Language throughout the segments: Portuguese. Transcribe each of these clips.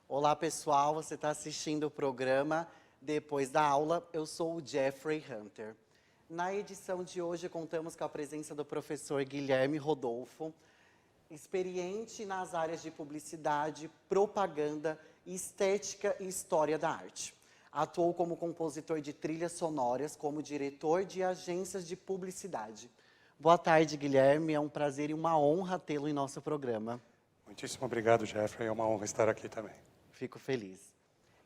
Olá pessoal, você está assistindo o programa Depois da Aula. Eu sou o Jeffrey Hunter. Na edição de hoje contamos com a presença do professor Guilherme Rodolfo, experiente nas áreas de publicidade, propaganda, estética e história da arte. Atuou como compositor de trilhas sonoras, como diretor de agências de publicidade. Boa tarde, Guilherme. É um prazer e uma honra tê-lo em nosso programa. Muitíssimo obrigado, Jeffrey. É uma honra estar aqui também. Fico feliz.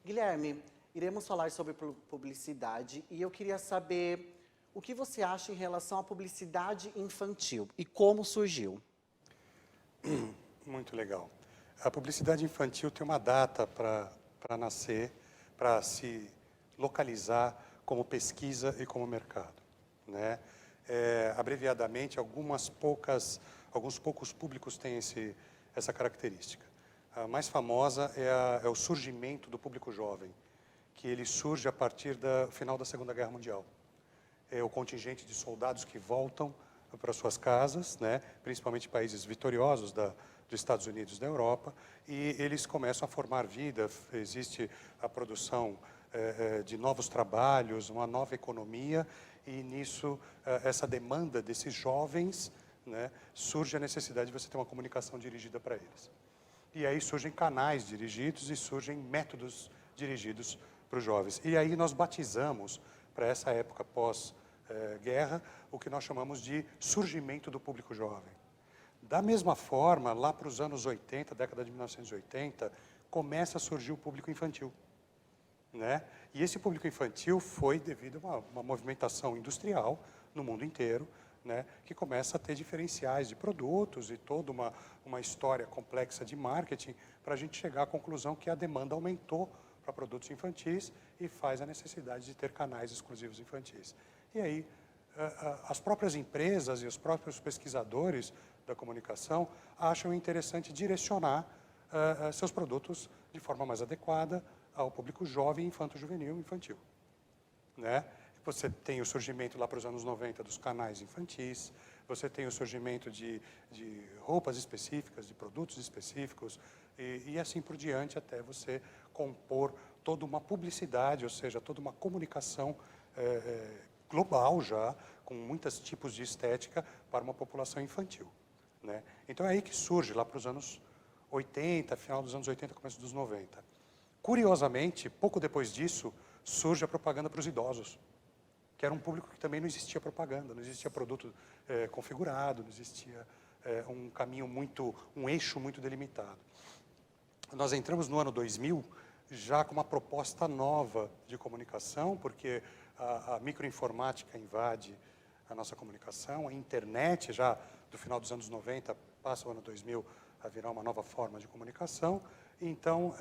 Guilherme, iremos falar sobre publicidade e eu queria saber o que você acha em relação à publicidade infantil e como surgiu. Muito legal. A publicidade infantil tem uma data para nascer, para se localizar como pesquisa e como mercado, né? Abreviadamente, alguns poucos públicos têm essa característica. A mais famosa é o surgimento do público jovem, que ele surge a partir do final da Segunda Guerra Mundial. É o contingente de soldados que voltam para suas casas, né, principalmente países vitoriosos dos Estados Unidos e da Europa, e eles começam a formar vida, existe a produção de novos trabalhos, uma nova economia, e nisso, essa demanda desses jovens, né, surge a necessidade de você ter uma comunicação dirigida para eles. E aí surgem canais dirigidos e surgem métodos dirigidos para os jovens. E aí nós batizamos, para essa época pós-guerra, o que nós chamamos de surgimento do público jovem. Da mesma forma, lá para os anos 80, década de 1980, começa a surgir o público infantil, né? E esse público infantil foi devido a uma movimentação industrial no mundo inteiro, né, que começa a ter diferenciais de produtos e toda uma história complexa de marketing para a gente chegar à conclusão que a demanda aumentou para produtos infantis e faz a necessidade de ter canais exclusivos infantis. E aí, as próprias empresas e os próprios pesquisadores da comunicação acham interessante direcionar seus produtos de forma mais adequada ao público jovem, infanto-juvenil e infantil, né? Você tem o surgimento lá para os anos 90 dos canais infantis, você tem o surgimento de roupas específicas, de produtos específicos, e assim por diante, até você compor toda uma publicidade, ou seja, toda uma comunicação global já, com muitos tipos de estética para uma população infantil, né? Então é aí que surge, lá para os anos 80, final dos anos 80, começo dos 90. Curiosamente, pouco depois disso, surge a propaganda para os idosos, que era um público que também não existia propaganda, não existia produto configurado, não existia um caminho um eixo muito delimitado. Nós entramos no ano 2000 já com uma proposta nova de comunicação, porque a microinformática invade a nossa comunicação, a internet já do final dos anos 90 passa o ano 2000 a virar uma nova forma de comunicação, então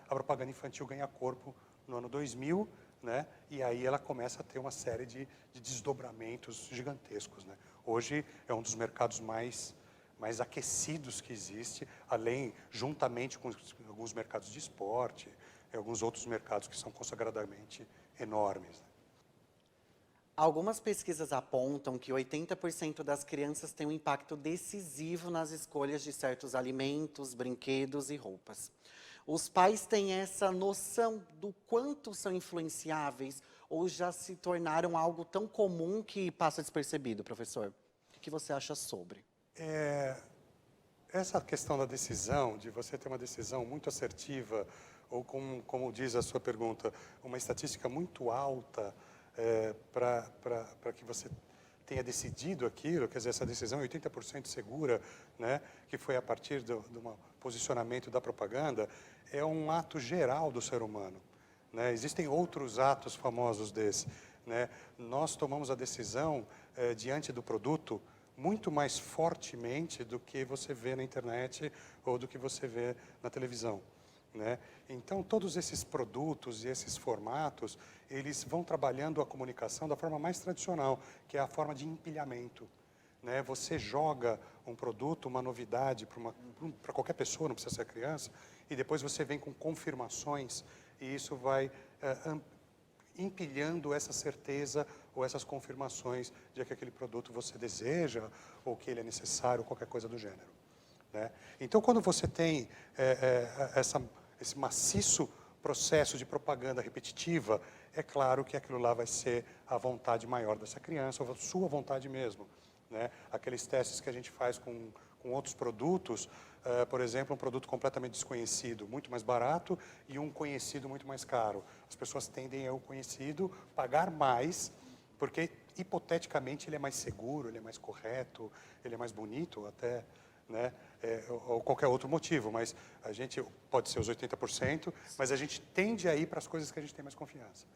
a propaganda infantil ganha corpo no ano 2000, né? E aí ela começa a ter uma série de desdobramentos gigantescos, né? Hoje é um dos mercados mais aquecidos que existe, juntamente com alguns mercados de esporte, e alguns outros mercados que são consagradamente enormes, né? Algumas pesquisas apontam que 80% das crianças têm um impacto decisivo nas escolhas de certos alimentos, brinquedos e roupas. Os pais têm essa noção do quanto são influenciáveis ou já se tornaram algo tão comum que passa despercebido, professor? O que você acha sobre? Essa questão da decisão, de você ter uma decisão muito assertiva, ou como diz a sua pergunta, uma estatística muito alta para que você tenha decidido aquilo, quer dizer, essa decisão é 80% segura, né, que foi a partir de um posicionamento da propaganda, é um ato geral do ser humano, né? Existem outros atos famosos desse, né? Nós tomamos a decisão diante do produto muito mais fortemente do que você vê na internet ou do que você vê na televisão, né? Então, todos esses produtos e esses formatos, eles vão trabalhando a comunicação da forma mais tradicional, que é a forma de empilhamento, né? Você joga um produto, uma novidade para qualquer pessoa, não precisa ser criança, e depois você vem com confirmações, e isso vai empilhando essa certeza ou essas confirmações de que aquele produto você deseja ou que ele é necessário, ou qualquer coisa do gênero. Né? Então, quando você tem esse maciço processo de propaganda repetitiva, é claro que aquilo lá vai ser a vontade maior dessa criança, ou a sua vontade mesmo. Né? Aqueles testes que a gente faz com outros produtos, por exemplo, um produto completamente desconhecido, muito mais barato, e um conhecido muito mais caro. As pessoas tendem ao conhecido pagar mais, porque hipoteticamente ele é mais seguro, ele é mais correto, ele é mais bonito até, né? Ou qualquer outro motivo, mas a gente pode ser os 80%, mas a gente tende a ir para as coisas que a gente tem mais confiança.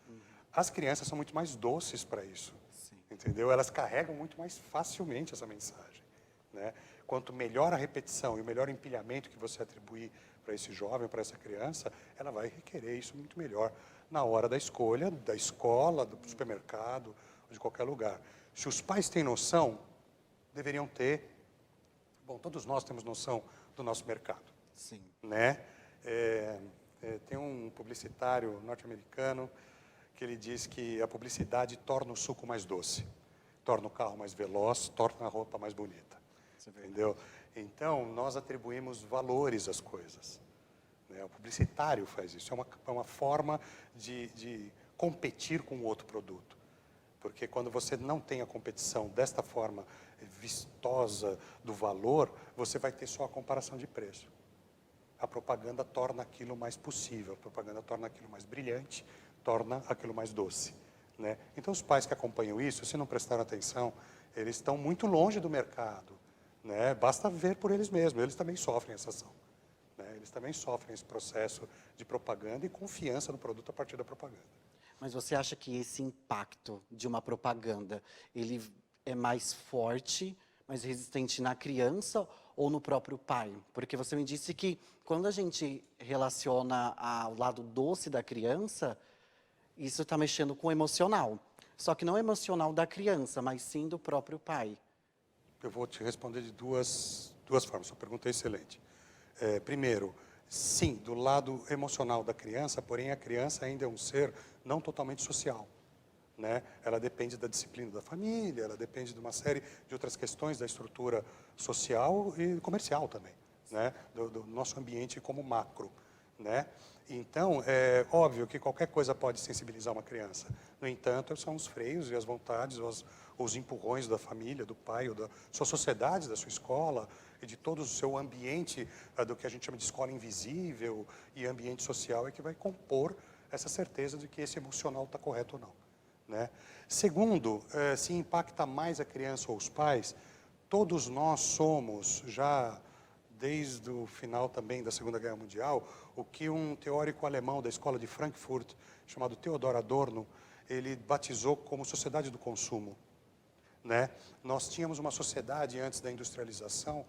As crianças são muito mais doces para isso, entendeu? Elas carregam muito mais facilmente essa mensagem, né? Quanto melhor a repetição e o melhor empilhamento que você atribuir para esse jovem, para essa criança, ela vai requerer isso muito melhor na hora da escolha, da escola, do supermercado, de qualquer lugar. Se os pais têm noção, deveriam ter. Bom, todos nós temos noção do nosso mercado. Sim. Né? Tem um publicitário norte-americano que ele diz que a publicidade torna o suco mais doce, torna o carro mais veloz, torna a roupa mais bonita. Entendeu? Então, nós atribuímos valores às coisas. Né? O publicitário faz isso. É uma forma de competir com o outro produto. Porque quando você não tem a competição desta forma vistosa do valor, você vai ter só a comparação de preço. A propaganda torna aquilo mais possível, a propaganda torna aquilo mais brilhante, torna aquilo mais doce. Né? Então, os pais que acompanham isso, se não prestaram atenção, eles estão muito longe do mercado. Né? Basta ver por eles mesmos, eles também sofrem essa ação. Né? Eles também sofrem esse processo de propaganda e confiança no produto a partir da propaganda. Mas você acha que esse impacto de uma propaganda, ele é mais forte, mais resistente na criança ou no próprio pai? Porque você me disse que quando a gente relaciona ao lado doce da criança, isso está mexendo com o emocional. Só que não emocional da criança, mas sim do próprio pai. Eu vou te responder de duas formas, sua pergunta é excelente. Primeiro, sim, do lado emocional da criança, porém a criança ainda é um ser não totalmente social. Né? Ela depende da disciplina da família, ela depende de uma série de outras questões da estrutura social e comercial também, né? do nosso ambiente como macro. Né? Então, é óbvio que qualquer coisa pode sensibilizar uma criança. No entanto, são os freios e as vontades, os empurrões da família, do pai, ou da sua sociedade, da sua escola, e de todo o seu ambiente, do que a gente chama de escola invisível e ambiente social, é que vai compor essa certeza de que esse emocional está correto ou não. Né? Segundo, se impacta mais a criança ou os pais, todos nós somos, já desde o final também da Segunda Guerra Mundial, o que um teórico alemão da escola de Frankfurt, chamado Theodor Adorno, ele batizou como sociedade do consumo. Né? Nós tínhamos uma sociedade antes da industrialização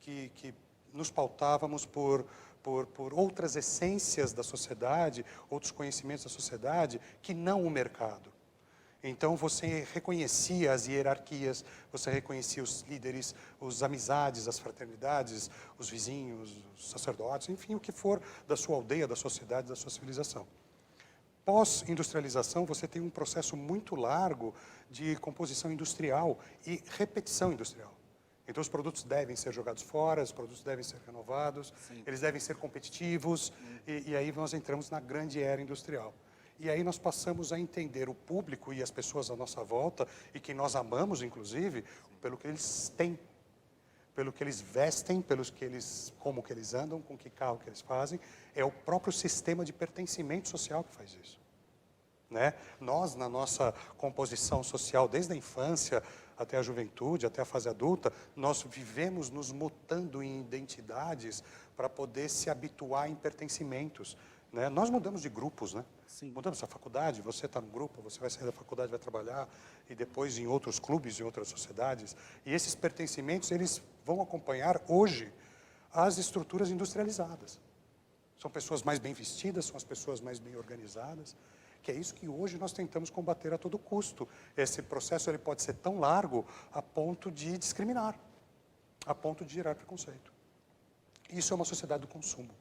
que nos pautávamos por outras essências da sociedade, outros conhecimentos da sociedade, que não o mercado. Então, você reconhecia as hierarquias, você reconhecia os líderes, as amizades, as fraternidades, os vizinhos, os sacerdotes, enfim, o que for da sua aldeia, da sociedade, da sua civilização. Pós-industrialização, você tem um processo muito largo de composição industrial e repetição industrial. Então, os produtos devem ser jogados fora, os produtos devem ser renovados, sim, eles devem ser competitivos, e aí nós entramos na grande era industrial. E aí nós passamos a entender o público e as pessoas à nossa volta, e que nós amamos, inclusive, pelo que eles têm, pelo que eles vestem, como que eles andam, com que carro que eles fazem. É o próprio sistema de pertencimento social que faz isso. Né? Nós, na nossa composição social, desde a infância até a juventude, até a fase adulta, nós vivemos nos mutando em identidades para poder se habituar em pertencimentos. Né? Nós mudamos de grupos, né? Sim. Mudamos da faculdade, você está num grupo, você vai sair da faculdade, vai trabalhar, e depois em outros clubes, em outras sociedades. E esses pertencimentos, eles vão acompanhar hoje as estruturas industrializadas. São pessoas mais bem vestidas, são as pessoas mais bem organizadas, que é isso que hoje nós tentamos combater a todo custo. Esse processo ele pode ser tão largo a ponto de discriminar, a ponto de gerar preconceito. Isso é uma sociedade do consumo.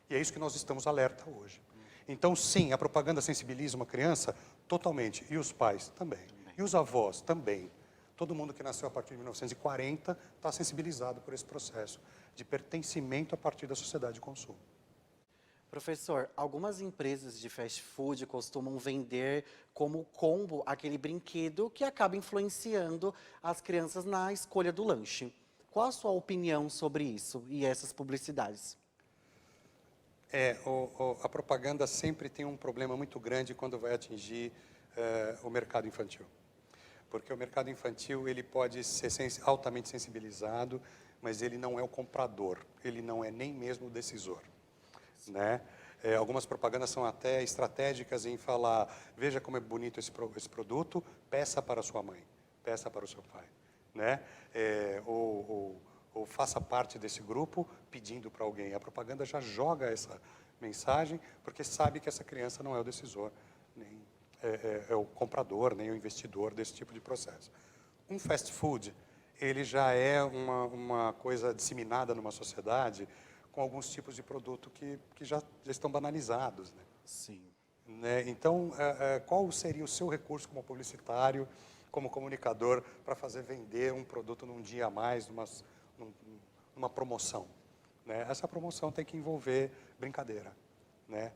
E é isso que nós estamos alerta hoje. Então, sim, a propaganda sensibiliza uma criança totalmente, e os pais também, e os avós também. Todo mundo que nasceu a partir de 1940 está sensibilizado por esse processo de pertencimento a partir da sociedade de consumo. Professor, algumas empresas de fast food costumam vender como combo aquele brinquedo que acaba influenciando as crianças na escolha do lanche. Qual a sua opinião sobre isso e essas publicidades? A propaganda sempre tem um problema muito grande quando vai atingir o mercado infantil. Porque o mercado infantil ele pode ser altamente sensibilizado, mas ele não é o comprador, ele não é nem mesmo o decisor. Né? Algumas propagandas são até estratégicas em falar, veja como é bonito esse produto, peça para sua mãe, peça para o seu pai. Né? Ou faça parte desse grupo pedindo para alguém. A propaganda já joga essa mensagem, porque sabe que essa criança não é o decisor, nem é o comprador, nem o investidor desse tipo de processo. Um fast food, ele já é uma coisa disseminada numa sociedade com alguns tipos de produto que já estão banalizados. Né? Sim. Né? Então, qual seria o seu recurso como publicitário, como comunicador, para fazer vender um produto num dia a mais, numa promoção? Né? Essa promoção tem que envolver brincadeira. Né?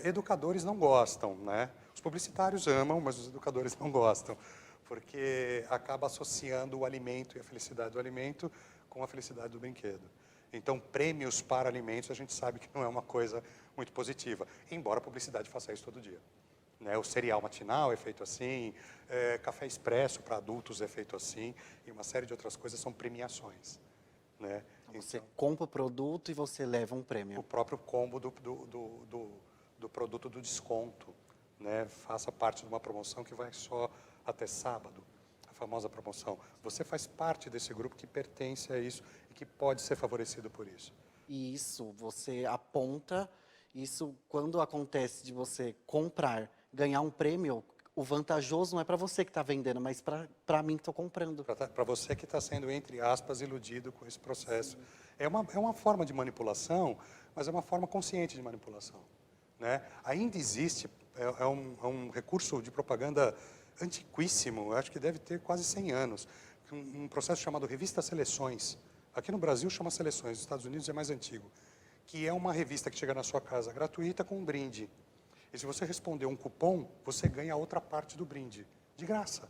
Educadores não gostam. Né? Os publicitários amam, mas os educadores não gostam, porque acaba associando o alimento e a felicidade do alimento com a felicidade do brinquedo. Então, prêmios para alimentos, a gente sabe que não é uma coisa muito positiva, embora a publicidade faça isso todo dia. Né? O cereal matinal é feito assim, café expresso para adultos é feito assim, e uma série de outras coisas são premiações. Né? Então, você compra o produto e você leva um prêmio. O próprio combo do produto do desconto. Né? Faça parte de uma promoção que vai só até sábado. Famosa promoção. Você faz parte desse grupo que pertence a isso e que pode ser favorecido por isso. E isso, você aponta, isso quando acontece de você comprar, ganhar um prêmio, o vantajoso não é para você que está vendendo, mas para mim que estou comprando. Para você que está sendo, entre aspas, iludido com esse processo. É uma forma de manipulação, mas é uma forma consciente de manipulação. Né? Ainda existe, é um recurso de propaganda antiquíssimo, acho que deve ter quase 100 anos, um processo chamado Revista Seleções. Aqui no Brasil chama Seleções, nos Estados Unidos é mais antigo, que é uma revista que chega na sua casa gratuita com um brinde. E se você responder um cupom, você ganha a outra parte do brinde, de graça.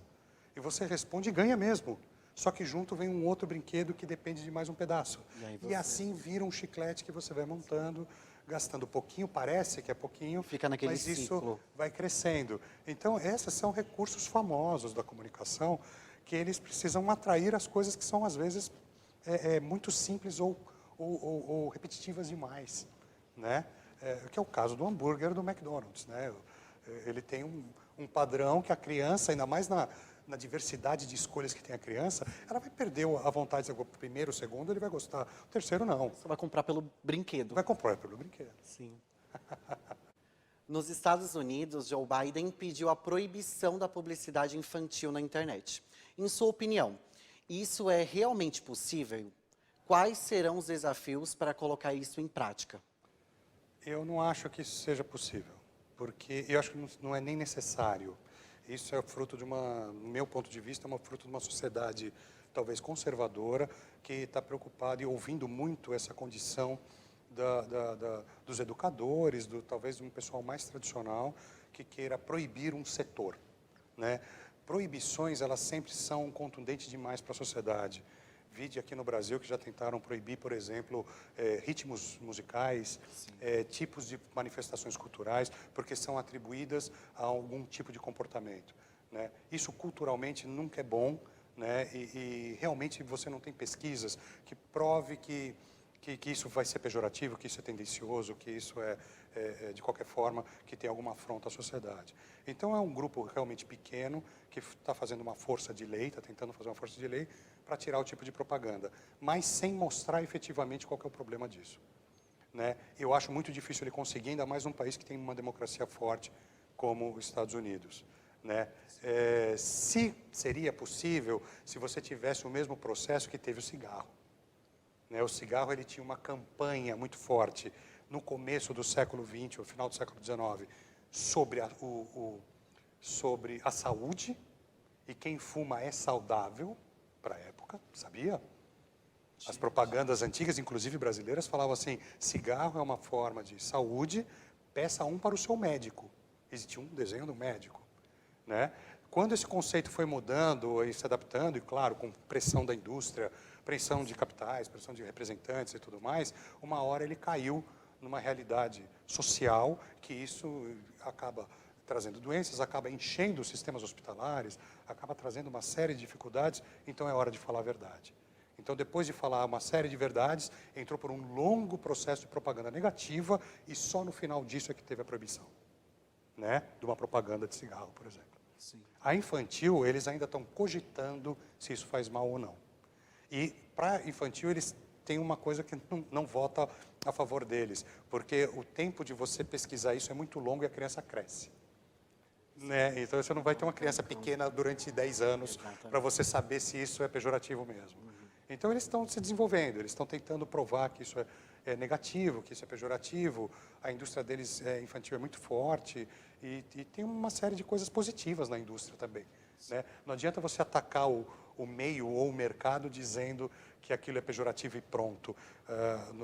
E você responde e ganha mesmo. Só que junto vem um outro brinquedo que depende de mais um pedaço. E assim vira um chiclete que você vai montando, gastando pouquinho, parece que é pouquinho, fica naquele mas isso ciclo. vai crescendo. Então, esses são recursos famosos da comunicação, que eles precisam atrair as coisas que são, às vezes, muito simples ou repetitivas demais. Né? Que é o caso do hambúrguer do McDonald's. Né? Ele tem um padrão que a criança, ainda mais na diversidade de escolhas que tem a criança, ela vai perder a vontade de o primeiro, o segundo, ele vai gostar. O terceiro, não. Você vai comprar pelo brinquedo. Vai comprar pelo brinquedo. Sim. Nos Estados Unidos, Joe Biden pediu a proibição da publicidade infantil na internet. Em sua opinião, isso é realmente possível? Quais serão os desafios para colocar isso em prática? Eu não acho que isso seja possível, porque eu acho que não é nem necessário. Isso é fruto no meu ponto de vista, é fruto de uma sociedade talvez conservadora, que está preocupada e ouvindo muito essa condição dos educadores, talvez de um pessoal mais tradicional, que queira proibir um setor. Né? Proibições, elas sempre são contundentes demais para a sociedade. Vide aqui no Brasil que já tentaram proibir, por exemplo, ritmos musicais, tipos de manifestações culturais, porque são atribuídas a algum tipo de comportamento. Né? Isso culturalmente nunca é bom, né? E realmente você não tem pesquisas que prove que isso vai ser pejorativo, que isso é tendencioso, que isso de qualquer forma, que tem alguma afronta à sociedade. Então é um grupo realmente pequeno que está fazendo uma força de lei, está tentando fazer uma força de lei, para tirar o tipo de propaganda, mas sem mostrar efetivamente qual que é o problema disso. Né? Eu acho muito difícil ele conseguir, ainda mais num país que tem uma democracia forte como os Estados Unidos. Né? Se seria possível se você tivesse o mesmo processo que teve o cigarro. Né? O cigarro ele tinha uma campanha muito forte no começo do século XX, ou final do século XIX, sobre sobre a saúde, e quem fuma é saudável, para a época, sabia? As propagandas antigas, inclusive brasileiras, falavam assim, cigarro é uma forma de saúde, peça um para o seu médico. Existia um desenho do médico, né? Quando esse conceito foi mudando e se adaptando, e claro, com pressão da indústria, pressão de capitais, pressão de representantes e tudo mais, uma hora ele caiu numa realidade social que isso acaba trazendo doenças, acaba enchendo os sistemas hospitalares, acaba trazendo uma série de dificuldades, então é hora de falar a verdade. Então, depois de falar uma série de verdades, entrou por um longo processo de propaganda negativa e só no final disso é que teve a proibição, né, de uma propaganda de cigarro, por exemplo. Sim. A infantil, eles ainda estão cogitando se isso faz mal ou não. E para infantil, eles têm uma coisa que não vota a favor deles, porque o tempo de você pesquisar isso é muito longo e a criança cresce. Né? Então, você não vai ter uma criança pequena durante 10 anos para você saber se isso é pejorativo mesmo. Então, eles estão se desenvolvendo, eles estão tentando provar que isso é negativo, que isso é pejorativo. A indústria deles infantil é muito forte e tem uma série de coisas positivas na indústria também. Né? Não adianta você atacar o meio ou o mercado dizendo que aquilo é pejorativo e pronto.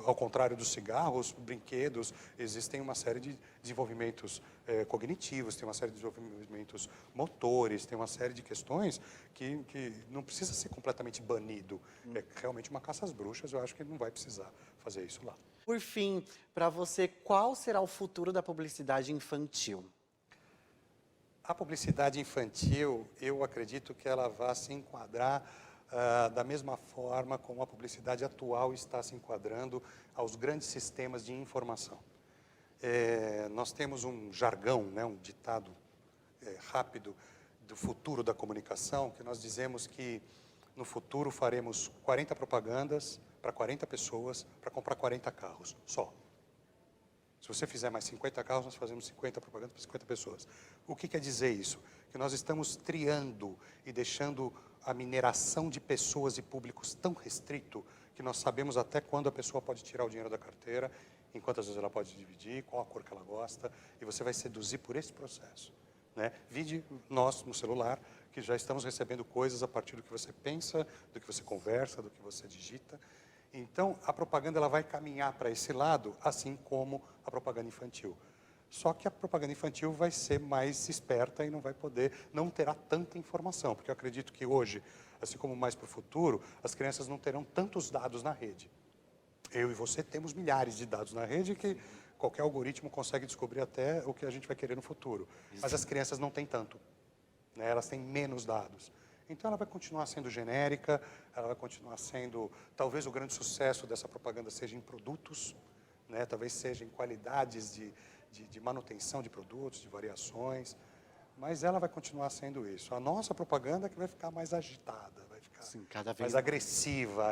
Ao contrário dos cigarros, brinquedos, existem uma série de desenvolvimentos cognitivos, tem uma série de desenvolvimentos motores, tem uma série de questões que não precisa ser completamente banido. É realmente uma caça às bruxas, eu acho que não vai precisar fazer isso lá. Por fim, para você, qual será o futuro da publicidade infantil? A publicidade infantil, eu acredito que ela vai se enquadrar da mesma forma como a publicidade atual está se enquadrando aos grandes sistemas de informação. Nós temos um jargão, né, um ditado rápido do futuro da comunicação, que nós dizemos que no futuro faremos 40 propagandas para 40 pessoas para comprar 40 carros, só. Se você fizer mais 50 carros, nós fazemos 50 propagandas para 50 pessoas. O que quer dizer isso? Que nós estamos triando e deixando a mineração de pessoas e públicos tão restrito que nós sabemos até quando a pessoa pode tirar o dinheiro da carteira, em quantas vezes ela pode dividir, qual a cor que ela gosta, e você vai seduzir por esse processo. Né? Vide nós, no celular, que já estamos recebendo coisas a partir do que você pensa, do que você conversa, do que você digita. Então, a propaganda ela vai caminhar para esse lado, assim como a propaganda infantil. Só que a propaganda infantil vai ser mais esperta e não terá tanta informação, porque eu acredito que hoje, assim como mais para o futuro, as crianças não terão tantos dados na rede. Eu e você temos milhares de dados na rede que qualquer algoritmo consegue descobrir até o que a gente vai querer no futuro. Mas as crianças não têm tanto, né? Elas têm menos dados. Então, ela vai continuar sendo genérica, ela vai continuar sendo... Talvez o grande sucesso dessa propaganda seja em produtos, né? Talvez seja em qualidades de manutenção de produtos, de variações, mas ela vai continuar sendo isso. A nossa propaganda é que vai ficar mais agitada, vai ficar mais agressiva.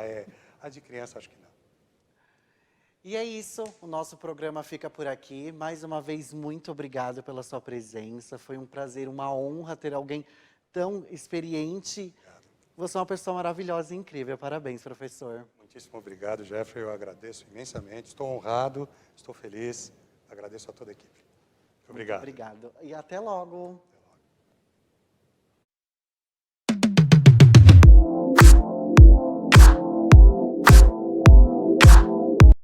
A de criança, acho que não. E é isso, o nosso programa fica por aqui. Mais uma vez, muito obrigado pela sua presença. Foi um prazer, uma honra ter alguém tão experiente. Obrigado. Você é uma pessoa maravilhosa e incrível. Parabéns, professor. Muitíssimo obrigado, Jeffrey. Eu agradeço imensamente. Estou honrado, estou feliz. Agradeço a toda a equipe. Obrigado. Muito obrigado. E até logo.